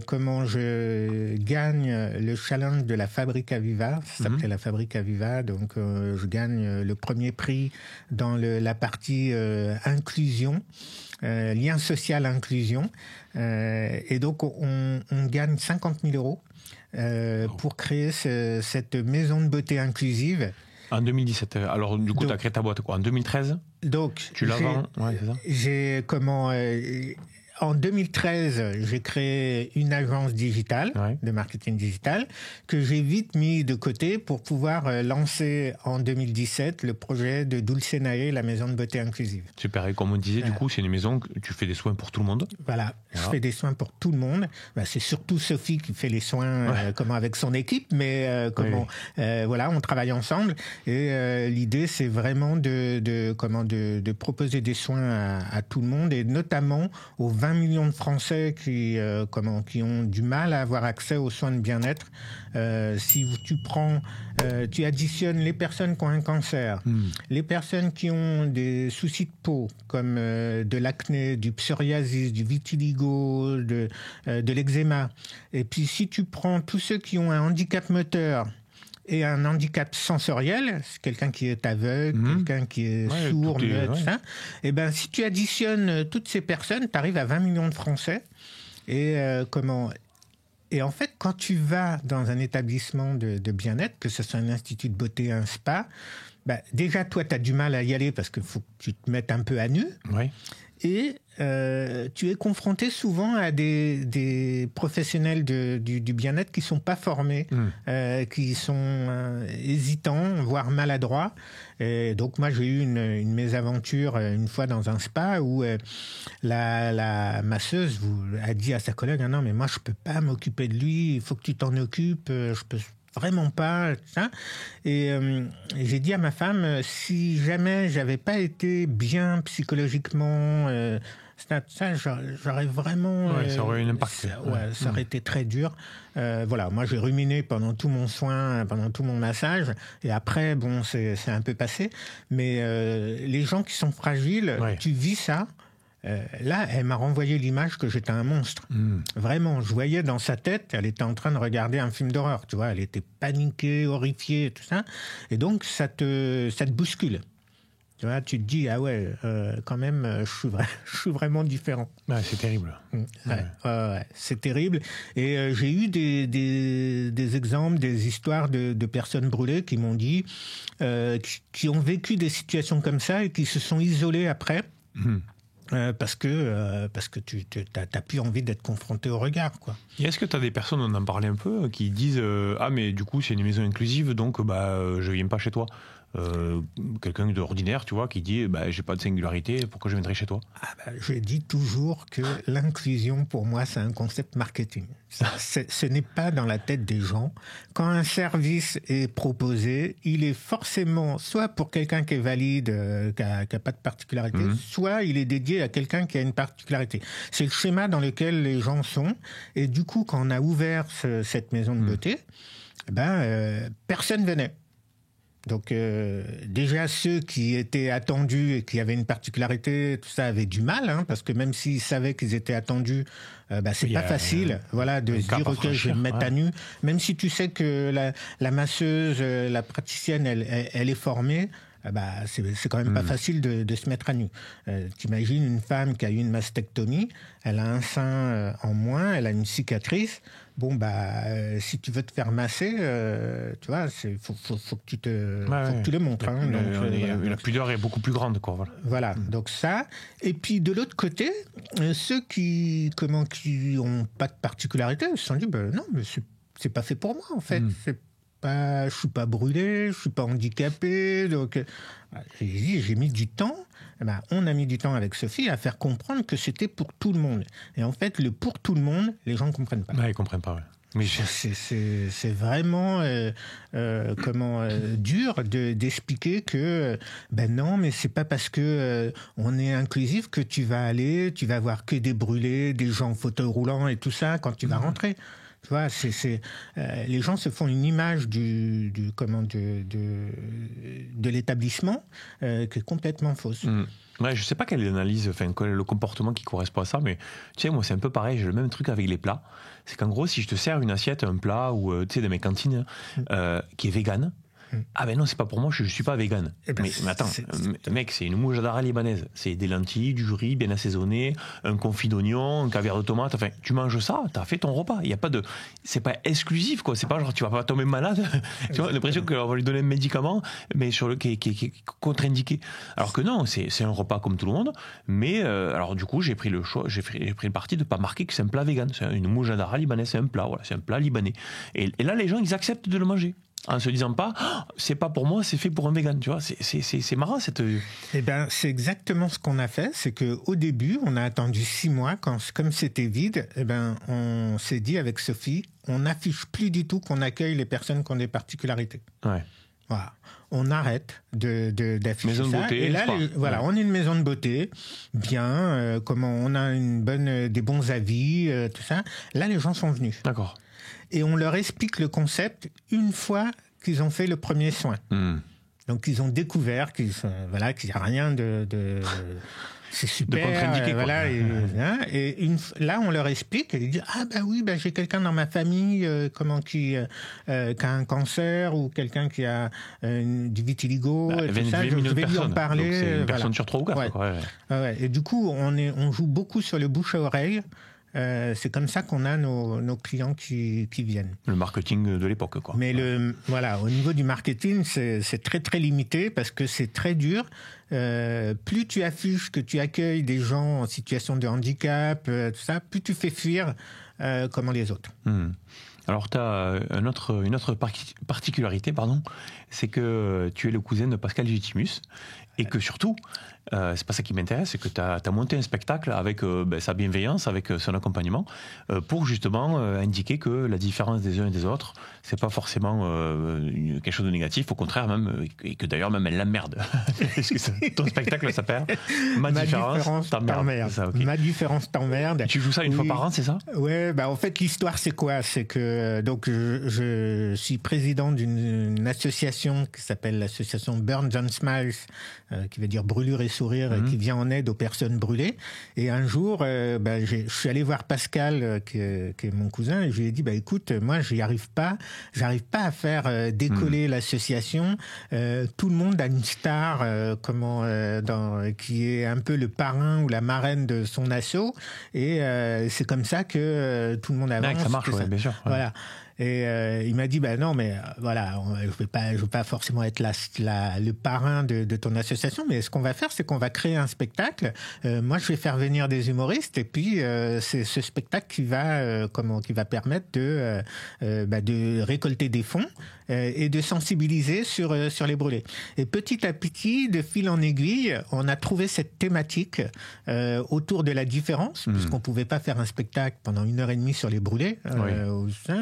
Comment je gagne le challenge de la Fabrique Aviva. Ça s'appelait la Fabrique Aviva. Donc, je gagne le premier prix dans la partie inclusion. Lien social inclusion. Et donc, on gagne 50 000 euros. Pour créer cette maison de beauté inclusive. En 2017. Alors, du coup, tu as créé ta boîte quoi, en 2013 ? Donc, tu la vends, c'est ça ? En 2013, j'ai créé une agence digitale, de marketing digital, que j'ai vite mis de côté pour pouvoir lancer en 2017 le projet de Dulcenae, la maison de beauté inclusive. Super, et comme on disait, du coup, c'est une maison que tu fais des soins pour tout le monde. Voilà, je fais des soins pour tout le monde. C'est surtout Sophie qui fait les soins avec son équipe, mais voilà, on travaille ensemble. Et l'idée, c'est vraiment de proposer des soins à tout le monde, et notamment aux 20 millions de Français qui ont du mal à avoir accès aux soins de bien-être. Si tu additionnes les personnes qui ont un cancer, les personnes qui ont des soucis de peau, comme de l'acné, du psoriasis, du vitiligo, de l'eczéma, et puis si tu prends tous ceux qui ont un handicap moteur, et un handicap sensoriel, c'est quelqu'un qui est aveugle, quelqu'un qui est sourd, tout ça. Et ben, si tu additionnes toutes ces personnes, tu arrives à 20 millions de Français. Et en fait, quand tu vas dans un établissement de bien-être, que ce soit un institut de beauté, un spa, déjà, toi, tu as du mal à y aller parce qu'il faut que tu te mettes un peu à nu. Oui. Et tu es confronté souvent à des professionnels du bien-être qui sont pas formés, qui sont hésitants, voire maladroits. Et donc moi j'ai eu une mésaventure une fois dans un spa où la masseuse a dit à sa collègue non mais moi je peux pas m'occuper de lui, il faut que tu t'en occupes, je peux vraiment pas, ça. Et j'ai dit à ma femme, si jamais j'avais pas été bien psychologiquement, ça j'aurais vraiment... ça aurait eu un impact. Ça aurait été très dur. Voilà, moi j'ai ruminé pendant tout mon soin, pendant tout mon massage, et après, bon, c'est un peu passé. Mais les gens qui sont fragiles, tu vis ça. Là, elle m'a renvoyé l'image que j'étais un monstre. Vraiment, je voyais dans sa tête, elle était en train de regarder un film d'horreur, tu vois, elle était paniquée, horrifiée, tout ça. Et donc, ça te bouscule. Tu vois, tu te dis, ah ouais, quand même, je suis vraiment différent. Ouais, c'est terrible. C'est terrible. Et j'ai eu des exemples, des histoires de personnes brûlées qui m'ont dit, qui ont vécu des situations comme ça et qui se sont isolées après. Parce que tu n'as plus envie d'être confronté au regard, quoi. Et est-ce que tu as des personnes, on en parlait un peu, qui disent ah mais du coup c'est une maison inclusive donc je viens pas chez toi. Quelqu'un d'ordinaire, tu vois, qui dit j'ai pas de singularité, pourquoi je viendrais chez toi? Je dis toujours que l'inclusion, pour moi, c'est un concept marketing. Ce n'est pas dans la tête des gens. Quand un service est proposé, il est forcément soit pour quelqu'un qui est valide, qui a pas de particularité, soit il est dédié à quelqu'un qui a une particularité. C'est le schéma dans lequel les gens sont. Et du coup, quand on a ouvert cette maison de beauté, personne venait. Donc déjà ceux qui étaient attendus et qui avaient une particularité, tout ça avait du mal, parce que même s'ils savaient qu'ils étaient attendus, c'est pas facile, de se dire ok, je vais me mettre à nu. Même si tu sais que la masseuse, la praticienne, elle est formée. C'est quand même pas facile de se mettre à nu. T'imagines une femme qui a eu une mastectomie, elle a un sein en moins, elle a une cicatrice. Bon, si tu veux te faire masser, tu vois, faut que tu le montres. La pudeur est beaucoup plus grande, quoi. Voilà, donc ça. Et puis de l'autre côté, ceux qui ont pas de particularité, se sont dit, non, mais c'est pas fait pour moi, en fait. suis pas brûlé, je suis pas handicapé. Donc, j'ai mis du temps. On a mis du temps avec Sophie à faire comprendre que c'était pour tout le monde. Et en fait, le pour tout le monde, les gens ne comprennent pas. Ouais, ils comprennent pas. Ouais. Mais c'est vraiment dur d'expliquer que non, mais c'est pas parce que on est inclusif que tu vas voir que des brûlés, des gens en fauteuil roulant et tout ça quand tu vas rentrer. Tu vois, les gens se font une image de l'établissement qui est complètement fausse. Ouais, je sais pas quelle est l'analyse, quel est le comportement qui correspond à ça, mais tu sais, moi c'est un peu pareil, j'ai le même truc avec les plats. C'est qu'en gros, si je te sers une assiette, un plat, ou tu sais, de mes cantines, qui est vegan, ah ben non, c'est pas pour moi, je suis pas vegan. Mais attends, mec, c'est une moujadara libanaise. C'est des lentilles, du riz bien assaisonné, un confit d'oignon, un caviar de tomate. Enfin, tu manges ça, t'as fait ton repas. Il y a pas de, c'est pas exclusif, quoi. C'est pas genre tu vas pas tomber malade. Tu vois, l'impression qu'on va lui donner un médicament, mais qui est contre-indiqué. Alors que non, c'est un repas comme tout le monde. Mais alors du coup, j'ai pris le parti de pas marquer que c'est un plat vegan. C'est une moujadara libanaise, c'est un plat. Voilà, c'est un plat libanais. Et là, les gens, ils acceptent de le manger. En se disant pas, c'est pas pour moi, c'est fait pour un vegan, tu vois. C'est marrant cette. C'est exactement ce qu'on a fait. C'est qu'au début, on a attendu 6 mois, comme c'était vide, on s'est dit avec Sophie, on n'affiche plus du tout qu'on accueille les personnes qui ont des particularités. Ouais. Voilà. On arrête d'afficher maison ça. De beauté, et là, on est une maison de beauté, bien, on a des bons avis, tout ça. Là, les gens sont venus. D'accord. Et on leur explique le concept une fois qu'ils ont fait le premier soin. Donc, ils ont découvert qu'il n'y a rien de c'est super. De contre-indiqué, voilà, là, on leur explique. Et ils disent, j'ai quelqu'un dans ma famille qui a un cancer ou quelqu'un qui a du vitiligo. Tout ça, je vais lui en parler. Donc c'est une personne sur 3 ou 4. Ouais. Et du coup, on joue beaucoup sur le bouche à oreille. C'est comme ça qu'on a nos clients qui viennent. Le marketing de l'époque, quoi. Mais au niveau du marketing, c'est très très limité parce que c'est très dur. Plus tu affiches que tu accueilles des gens en situation de handicap, tout ça, plus tu fais fuir les autres. Alors, tu as une autre particularité, c'est que tu es le cousin de Pascal Legitimus et que surtout, c'est pas ça qui m'intéresse, c'est que tu as monté un spectacle avec sa bienveillance, avec son accompagnement, pour justement indiquer que la différence des uns et des autres, c'est pas forcément quelque chose de négatif, au contraire même, et que d'ailleurs même elle l'emmerde. Parce que ton spectacle s'appelle Ma différence t'emmerde. Ça, okay. Ma différence t'emmerde. Tu joues ça une fois par an, c'est ça? Ouais, en fait l'histoire c'est quoi? C'est que donc je suis président d'une association qui s'appelle l'association Burns and Smiles, qui veut dire brûlure et sourire, qui vient en aide aux personnes brûlées. Et un jour, je suis allé voir Pascal, qui est mon cousin, et je lui ai dit, écoute, moi, j'arrive pas à faire décoller l'association. Tout le monde a une star, qui est un peu le parrain ou la marraine de son asso, et c'est comme ça que tout le monde avance. Ouais, ça marche, bien sûr. Ouais. Voilà. Et il m'a dit, non, mais je vais pas forcément être le parrain de ton association, mais ce qu'on va faire, c'est qu'on va créer un spectacle. Moi, je vais faire venir des humoristes, et puis c'est ce spectacle qui va permettre de récolter des fonds et de sensibiliser sur les brûlés. Et petit à petit, de fil en aiguille, on a trouvé cette thématique autour de la différence, puisqu'on pouvait pas faire un spectacle pendant 1h30 sur les brûlés.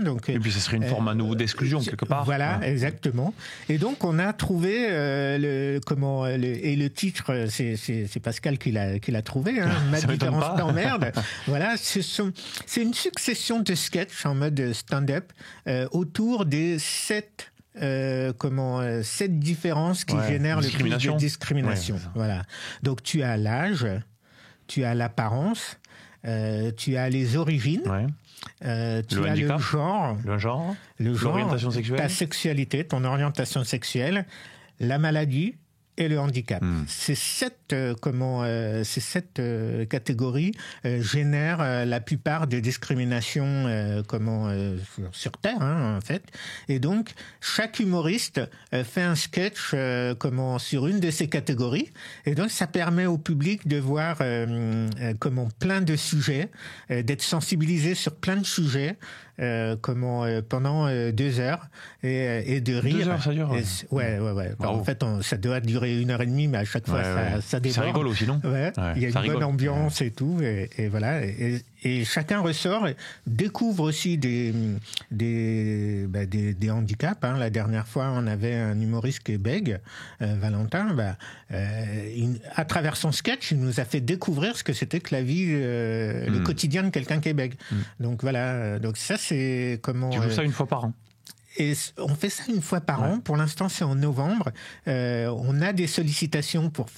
Donc, et puis ce serait une forme à nouveau d'exclusion quelque part. Voilà, exactement. Et donc on a trouvé et le titre, c'est Pascal qui l'a trouvé. Ma différence t'emmerde. Voilà, c'est une succession de sketchs en mode stand-up autour des 7 différences qui génèrent le plus de discrimination. Ouais, voilà. Donc tu as l'âge, tu as l'apparence, tu as les origines. Ouais. Tu as le genre, l'orientation sexuelle, ta sexualité, ton orientation sexuelle, la maladie et le handicap. Ces 7 catégories génèrent la plupart des discriminations sur Terre, en fait. Et donc, chaque humoriste fait un sketch sur une de ces catégories. Et donc, ça permet au public de voir plein de sujets, d'être sensibilisé sur plein de sujets. pendant 2 heures et de rire. 2 heures, ça dure. Ouais. En fait, ça doit durer 1h30, mais à chaque fois, ça déborde. Ça rigole aussi, non? Il y a une bonne ambiance et tout, et voilà. Et chacun ressort, découvre aussi des handicaps. Hein. La dernière fois, on avait un humoriste qui est bègue, Valentin. À travers son sketch, il nous a fait découvrir ce que c'était que la vie, le quotidien de quelqu'un qui est bègue. Donc voilà. Donc ça, c'est comment. Tu fais ça une fois par an? Et on fait ça une fois par an. Pour l'instant, c'est en novembre. On a des sollicitations pour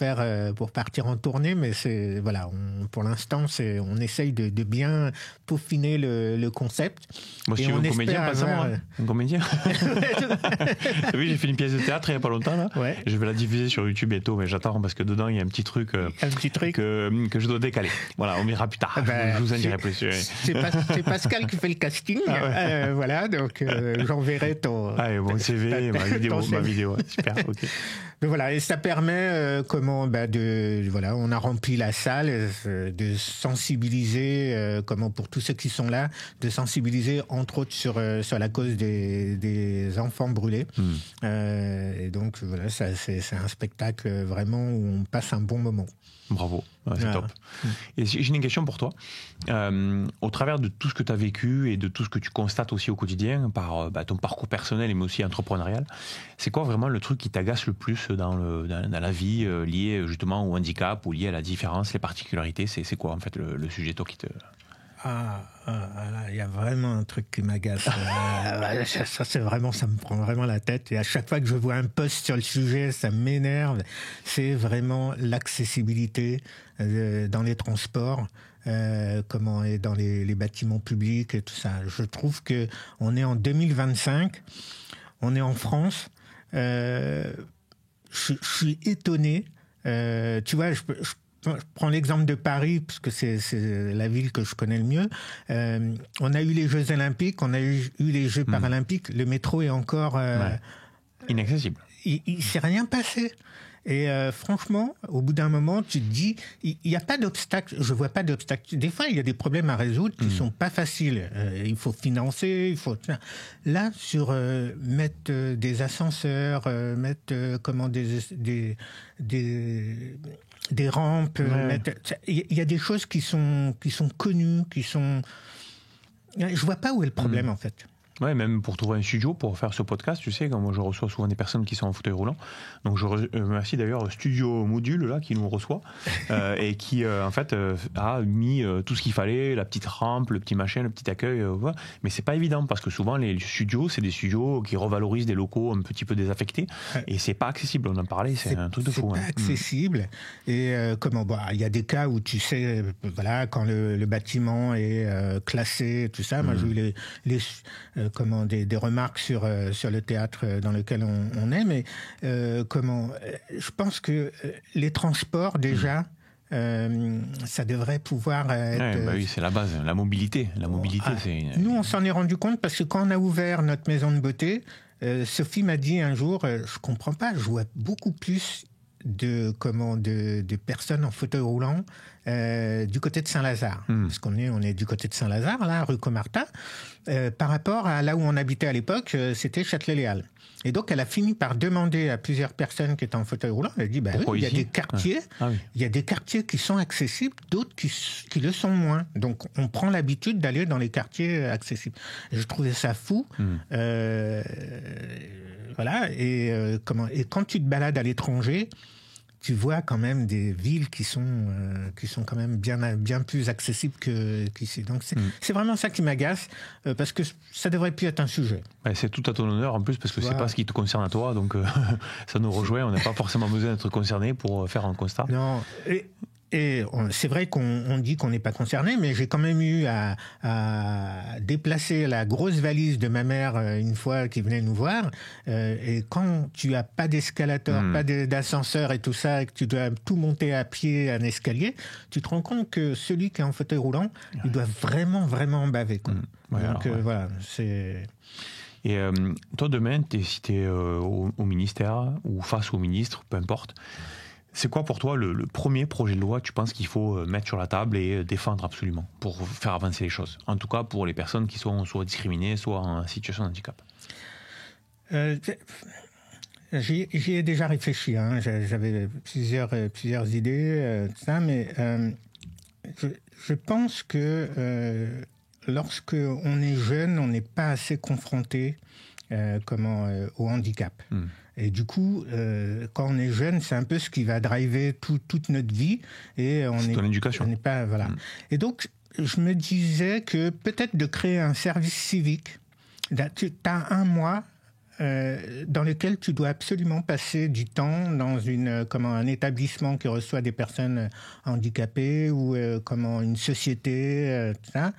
partir en tournée, mais pour l'instant, on essaye de bien peaufiner le concept. Moi, si tu veux un comédien, pas ça, un comédien. Oui, j'ai fait une pièce de théâtre il n'y a pas longtemps là. Ouais. Je vais la diffuser sur YouTube bientôt, mais j'attends parce que dedans il y a un petit truc que je dois décaler. Voilà, on verra plus tard. Je vous en dirai plus. C'est Pascal qui fait le casting. Voilà, donc j'enverrai mon CV, ma vidéo, super, ok. Mais voilà, et ça permet on a rempli la salle, de sensibiliser, pour tous ceux qui sont là, de sensibiliser entre autres sur la cause des enfants brûlés. Et donc voilà, c'est un spectacle vraiment où on passe un bon moment. Bravo, c'est top. Et j'ai une question pour toi. Au travers de tout ce que tu as vécu et de tout ce que tu constates aussi au quotidien par ton parcours personnel mais aussi entrepreneurial, c'est quoi vraiment le truc qui t'agace le plus dans la vie lié justement au handicap ou lié à la différence, les particularités? C'est quoi en fait le sujet toi qui te... il y a vraiment un truc qui m'agace. Ça me prend vraiment la tête. Et à chaque fois que je vois un post sur le sujet, ça m'énerve. C'est vraiment l'accessibilité dans les transports, et dans les bâtiments publics et tout ça. Je trouve que on est en 2025, on est en France. Je suis étonné. Tu vois, je prends l'exemple de Paris, parce que c'est la ville que je connais le mieux. On a eu les Jeux Olympiques, on a eu les Jeux Paralympiques. Le métro est encore... inaccessible. Il ne s'est rien passé. Et franchement, au bout d'un moment, tu te dis, il n'y a pas d'obstacle. Je ne vois pas d'obstacle. Des fois, il y a des problèmes à résoudre qui ne sont pas faciles. Il faut financer, Là, sur mettre des ascenseurs, mettre des rampes. Il y a des choses qui sont connues, Je vois pas où est le problème en fait. Ouais, même pour trouver un studio pour faire ce podcast, tu sais, quand moi je reçois souvent des personnes qui sont en fauteuil roulant. Donc je remercie d'ailleurs Studio Module là qui nous reçoit et qui en fait a mis tout ce qu'il fallait, la petite rampe, le petit machin, le petit accueil. Mais c'est pas évident parce que souvent les studios, c'est des studios qui revalorisent des locaux un petit peu désaffectés et c'est pas accessible. On en parlait, c'est un truc de fou. C'est pas accessible. Et il y a des cas où tu sais, quand le bâtiment est classé, tout ça. Moi j'ai eu des remarques sur le théâtre dans lequel on est, mais je pense que les transports déjà, ça devrait pouvoir être... oui, c'est la base, la mobilité. Nous, on s'en est rendu compte parce que quand on a ouvert notre maison de beauté, Sophie m'a dit un jour, je comprends pas, je vois beaucoup plus de personnes en fauteuil roulant du côté de Saint-Lazare, parce qu'on est du côté de Saint-Lazare, là, rue Comartin, par rapport à là où on habitait à l'époque, c'était Châtelet-Léal. Et donc, elle a fini par demander à plusieurs personnes qui étaient en fauteuil roulant, elle a dit, il y a des quartiers, il y a des quartiers qui sont accessibles, d'autres qui le sont moins. Donc, on prend l'habitude d'aller dans les quartiers accessibles. Et je trouvais ça fou. Et quand tu te balades à l'étranger, tu vois quand même des villes qui sont quand même bien plus accessibles qu'ici. Donc c'est vraiment ça qui m'agace, parce que ça devrait plus être un sujet. C'est tout à ton honneur en plus, parce que c'est pas ce qui te concerne à toi, donc ça nous rejoint. On n'a pas forcément besoin d'être concerné pour faire un constat. Non. Et c'est vrai qu'on dit qu'on n'est pas concerné, mais j'ai quand même eu à déplacer la grosse valise de ma mère une fois qui venait nous voir. Et quand tu as pas d'escalator, pas d'ascenseur et tout ça, et que tu dois tout monter à pied un escalier, tu te rends compte que celui qui est en fauteuil roulant, il doit vraiment, vraiment baver, quoi. Voilà, c'est... Et toi, demain, si tu es au ministère ou face au ministre, peu importe, C'est quoi pour toi le premier projet de loi, tu penses qu'il faut mettre sur la table et défendre absolument pour faire avancer les choses? En tout cas pour les personnes qui sont soit discriminées, soit en situation de handicap. J'y ai déjà réfléchi, hein. J'avais plusieurs idées, ça, mais je pense que lorsque on est jeune, on n'est pas assez confronté au handicap. Et du coup, quand on est jeune, c'est un peu ce qui va driver toute notre vie. Et c'est ton éducation. On n'est pas, voilà. Et donc, je me disais que peut-être de créer un service civique. Tu as un mois dans lequel tu dois absolument passer du temps dans un établissement qui reçoit des personnes handicapées ou une société, tout ça,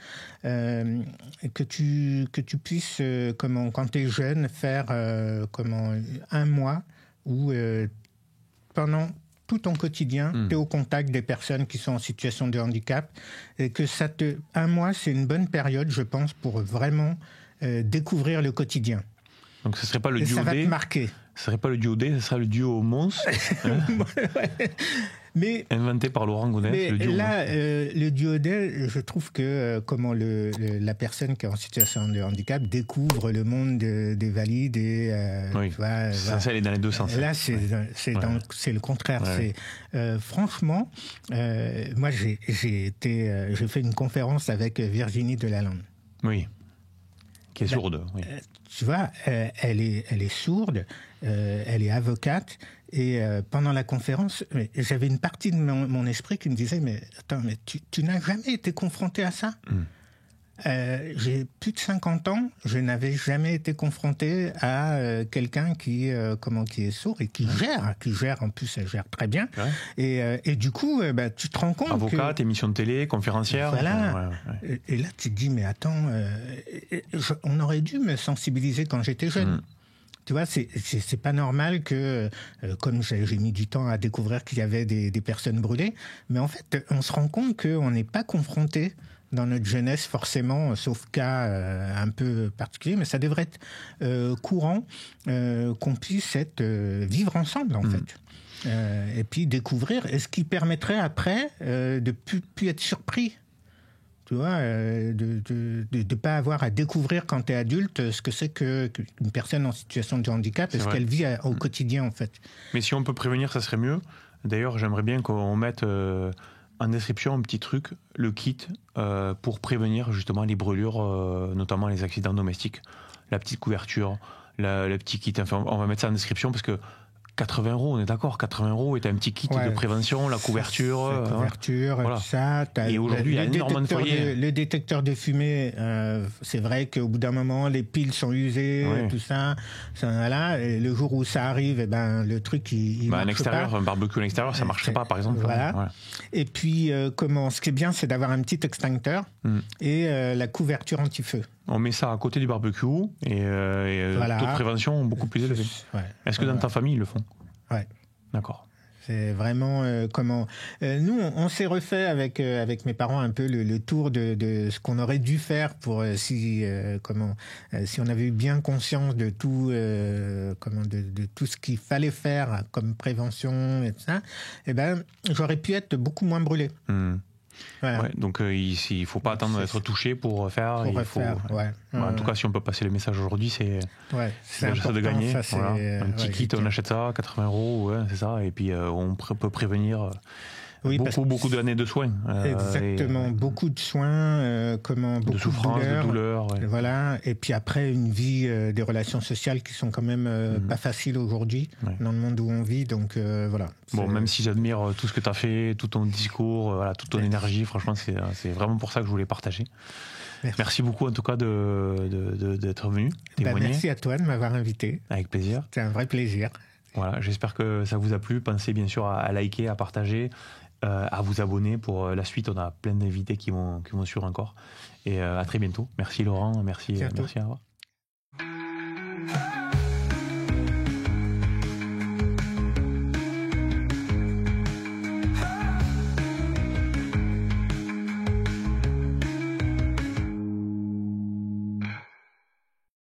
que tu puisses, quand tu es jeune, faire un mois où pendant tout ton quotidien, tu es au contact des personnes qui sont en situation de handicap et que un mois, c'est une bonne période, je pense, pour vraiment découvrir le quotidien. Donc ce serait pas le duo D. Ça va te marquer. Ce serait pas le duo D, ce serait le duo Mons. Mais inventé par Laurent Gonès. Mais le duo D, je trouve que la personne qui est en situation de handicap découvre le monde des valides et oui. Ça aller dans les deux sens. Là, c'est le contraire. Ouais. Franchement, moi j'ai fait une conférence avec Virginie Delalande. Oui. Qui est sourde. Oui. Tu vois, elle est sourde, elle est avocate, et pendant la conférence, j'avais une partie de mon esprit qui me disait « Mais attends, mais tu n'as jamais été confronté à ça ?» J'ai plus de 50 ans, je n'avais jamais été confronté à quelqu'un qui est sourd et qui gère, en plus elle gère très bien. Ouais. Et du coup, tu te rends compte avocate, émission de télé, conférencière. Voilà. Ouais. Et là, tu te dis, mais attends, on aurait dû me sensibiliser quand j'étais jeune. Tu vois, c'est pas normal que, comme j'ai mis du temps à découvrir qu'il y avait des personnes brûlées, mais en fait, on se rend compte qu'on n'est pas confronté dans notre jeunesse forcément, sauf cas un peu particulier, mais ça devrait être courant qu'on puisse vivre ensemble en fait. Et puis découvrir, et ce qui permettrait après de plus être surpris. Tu vois, de pas avoir à découvrir quand tu es adulte ce que c'est qu'une personne en situation de handicap et ce qu'elle vit au quotidien en fait. Mais si on peut prévenir, ça serait mieux. D'ailleurs, j'aimerais bien qu'on mette en description un petit truc, le kit pour prévenir justement les brûlures, notamment les accidents domestiques, la petite couverture, le petit kit. Enfin, on va mettre ça en description parce que 80 €, on est d'accord, 80 € est un petit kit de prévention, la couverture. La couverture, voilà. Ça. Et aujourd'hui, il y a énormément de foyers. Le détecteur de fumée, c'est vrai qu'au bout d'un moment, les piles sont usées, tout ça. Voilà, et le jour où ça arrive, le truc, il marche pas. Un barbecue à l'extérieur, ça ne marcherait pas, par exemple. Voilà. Ouais. Et puis, ce qui est bien, c'est d'avoir un petit extincteur et la couverture anti-feu. On met ça à côté du barbecue et taux de prévention beaucoup plus élevé. Ouais. Est-ce que dans ta famille, ils le font? Ouais. D'accord. C'est vraiment nous, on s'est refait avec mes parents un peu le tour de ce qu'on aurait dû faire pour si on avait eu bien conscience de tout de tout ce qu'il fallait faire comme prévention et tout ça. J'aurais pu être beaucoup moins brûlé. Voilà. Ouais, donc il ne faut pas attendre d'être touché pour faire. En tout cas, si on peut passer le message aujourd'hui, c'est déjà de gagner. Ça, un petit kit, on achète ça, 80 €, c'est ça. Et puis on peut prévenir beaucoup d'années de soins. Exactement, beaucoup de soins, beaucoup de souffrance, de douleur. Voilà. Et puis après, une vie, des relations sociales qui sont quand même pas faciles aujourd'hui dans le monde où on vit. Donc voilà. Bon, même si j'admire tout ce que tu as fait, tout ton discours, toute ton énergie, franchement, c'est vraiment pour ça que je voulais partager. Merci beaucoup en tout cas d'être venu témoigner. Merci à toi de m'avoir invité. Avec plaisir. C'est un vrai plaisir. Voilà, j'espère que ça vous a plu. Pensez bien sûr à liker, à partager, à vous abonner pour la suite. On a plein d'invités qui vont suivre encore. Et à très bientôt. Merci Laurent, merci à vous.